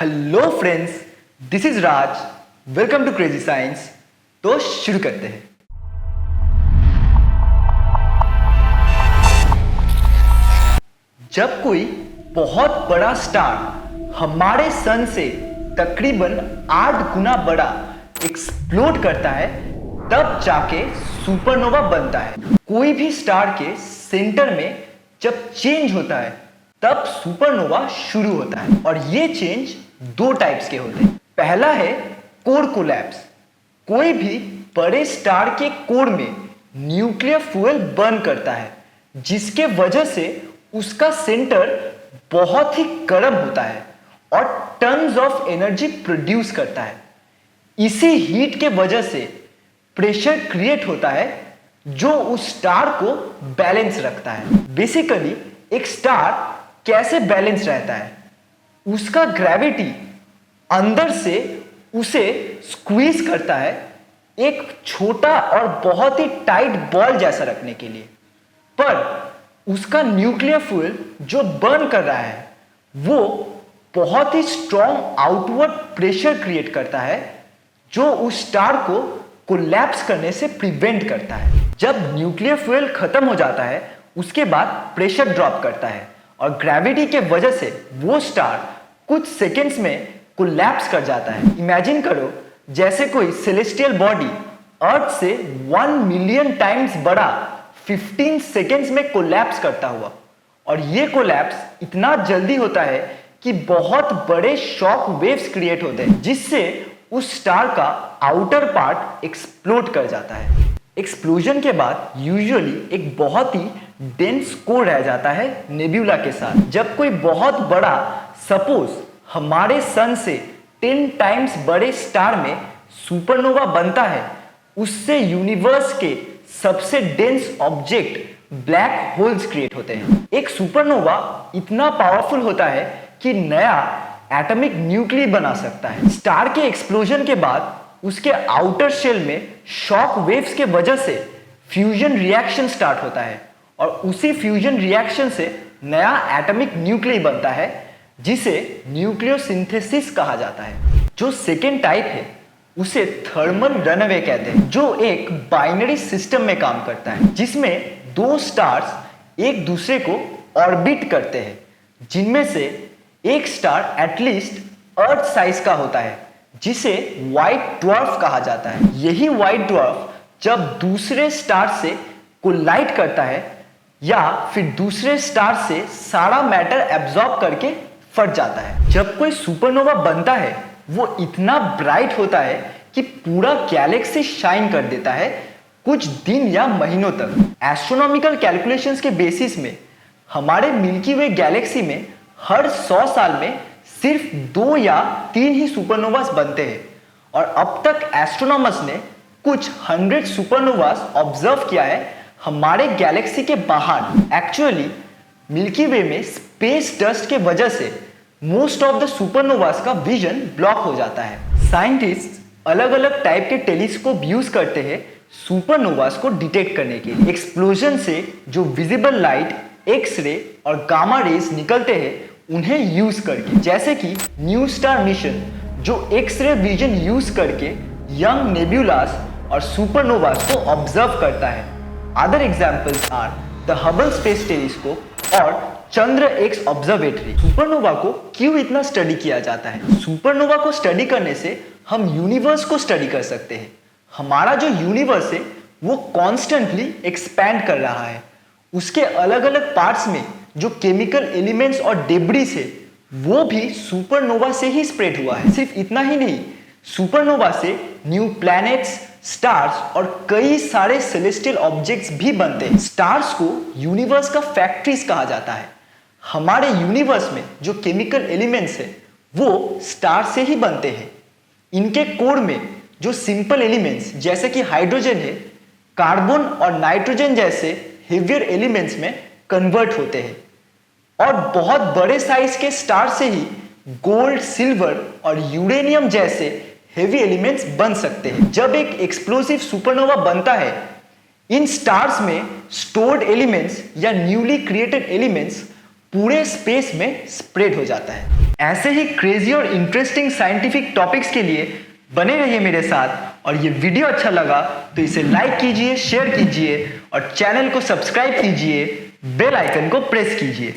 Hello friends, this is Raj. Welcome to crazy science. तो शुरू करते हैं। जब कोई बहुत बड़ा स्टार हमारे सन से तकरीबन 8 गुना बड़ा एक्सप्लोड करता है, तब जाके सुपरनोवा बनता है। कोई भी स्टार के सेंटर में जब चेंज होता है, तब सुपरनोवा शुरू होता है। और ये चेंज दो टाइप्स के होते हैं। पहला है कोर कोलैप्स। कोई भी बड़े स्टार के कोर में न्यूक्लियर फ्यूल बर्न करता है, जिसके वजह से उसका सेंटर बहुत ही गर्म होता है और टन्स ऑफ एनर्जी प्रोड्यूस करता है। इसी हीट के वजह से प्रेशर क्रिएट होता है, जो उस स्टार को बैलेंस रखता है। बेसिकली एक स्टार कैसे बैलेंस रहता है? उसका ग्रेविटी अंदर से उसे स्क्वीज करता है, एक छोटा और बहुत ही टाइट बॉल जैसा रखने के लिए। पर उसका न्यूक्लियर फ्यूल जो बर्न कर रहा है, वो बहुत ही स्ट्रॉन्ग आउटवर्ड प्रेशर क्रिएट करता है, जो उस स्टार को कोलैप्स करने से प्रिवेंट करता है। जब न्यूक्लियर फ्यूल खत्म हो जाता है, उसके बाद प्रेशर ड्रॉप करता है और ग्रेविटी के वजह से वो स्टार कुछ सेकेंड्स में कोलैप्स कर जाता है। इमेजिन करो जैसे कोई सेलेस्टियल बॉडी अर्थ से 1 मिलियन टाइम्स बड़ा 15 सेकेंड्स में कोलैप्स करता हुआ। और ये कोलैप्स इतना जल्दी होता है कि बहुत बड़े शॉक वेव्स क्रिएट होते हैं, जिससे उस स्टार का आउटर पार्ट एक्सप्लोड कर जाता है। एक्सप्लोजन के बाद यूजुअली एक बहुत ही डेंस कोर रह जाता है नेब्यूला के साथ। जब कोई बहुत बड़ा, सपोज हमारे सन से 10 टाइम्स बड़े स्टार में सुपरनोवा बनता है, उससे यूनिवर्स के सबसे dense object black holes create होते हैं। एक सुपरनोवा इतना पावरफुल होता है कि नया एटॉमिक न्यूक्लियस बना सकता है। स्टार के एक्सप्लोजन के बाद उसके आउटर शेल में शॉक वेव्स के वजह से फ्यूजन रिएक्शन स्टार्ट होता है और उसी फ्यूजन रिएक्शन से नया एटॉमिक न्यूक्लियस बनता है, जिसे न्यूक्लियोसिंथेसिस कहा जाता है। जो सेकेंड टाइप है, उसे थर्मल रनअवे कहते हैं, जो एक बाइनरी सिस्टम में काम करता है, जिसमें दो स्टार्स एक दूसरे को ऑर्बिट करते हैं, जिनमें से एक स्टार एटलीस्ट अर्थ साइज का होता है, जिसे व्हाइट ड्वार्फ कहा जाता है। यही व्हाइट ड्वार्फ जब दूसरे स्टार से कोलाइड करता है या फिर दूसरे स्टार से सारा मैटर एब्जॉर्ब करके फट जाता है। जब कोई सुपरनोवा बनता है, वो इतना ब्राइट होता है कि पूरा गैलेक्सी शाइन कर देता है कुछ दिन या महीनों तक। एस्ट्रोनॉमिकल कैलकुलेशंस के बेसिस में हमारे मिल्की वे गैलेक्सी में हर 100 साल में सिर्फ 2 या 3 ही सुपरनोवास बनते हैं। और अब तक एस्ट्रोनॉमर्स ने कुछ 100 सुपरनोवास ऑब्जर्व किया है हमारे गैलेक्सी के बाहर। एक्चुअली मिल्की वे में स्पेस डस्ट के वजह से मोस्ट ऑफ द सुपरनोवास का विजन ब्लॉक हो जाता है। साइंटिस्ट अलग अलग टाइप के टेलीस्कोप यूज करते हैं सुपरनोवास को डिटेक्ट करने के लिए। एक्सप्लोजन से जो विजिबल लाइट, एक्स-रे और गामा रेज निकलते हैं, उन्हें यूज करके, जैसे कि न्यू स्टार मिशन जो एक्स-रे विजन यूज करके यंग नेब्यूलास और सुपरनोवास को ऑब्जर्व करता है। Other examples are the Hubble space telescope और चंद्र एक्स ऑब्जर्वेटरी। सुपरनोवा को क्यों इतना स्टडी किया जाता है? सुपरनोवा को स्टडी करने से हम यूनिवर्स को स्टडी कर सकते हैं। हमारा जो यूनिवर्स है, वो कॉन्स्टेंटली एक्सपैंड कर रहा है। उसके अलग अलग पार्ट्स में जो केमिकल एलिमेंट्स और डेब्रिस है, वो भी सुपरनोवा से ही स्प्रेड हुआ है। सिर्फ इतना ही नहीं, सुपरनोवा से न्यू प्लैनेट्स, स्टार्स और कई सारे सेलेस्टियल ऑब्जेक्ट्स भी बनते हैं। स्टार्स को यूनिवर्स का फैक्ट्रीज कहा जाता है। हमारे यूनिवर्स में जो केमिकल एलिमेंट्स है, वो स्टार से ही बनते हैं। इनके कोर में जो सिंपल एलिमेंट्स जैसे कि हाइड्रोजन है, कार्बन और नाइट्रोजन जैसे हेवियर एलिमेंट्स में कन्वर्ट होते हैं। और बहुत बड़े साइज के स्टार से ही गोल्ड, सिल्वर और यूरेनियम जैसे हेवी एलिमेंट्स बन सकते हैं। जब एक एक्सप्लोसिव सुपरनोवा बनता है, इन स्टार्स में स्टोर्ड एलिमेंट्स या न्यूली क्रिएटेड एलिमेंट्स पूरे स्पेस में स्प्रेड हो जाता है। ऐसे ही क्रेजी और इंटरेस्टिंग साइंटिफिक टॉपिक्स के लिए बने रहिए मेरे साथ। और ये वीडियो अच्छा लगा तो इसे लाइक कीजिए, शेयर कीजिए और चैनल को सब्सक्राइब कीजिए, बेल आइकन को प्रेस कीजिए।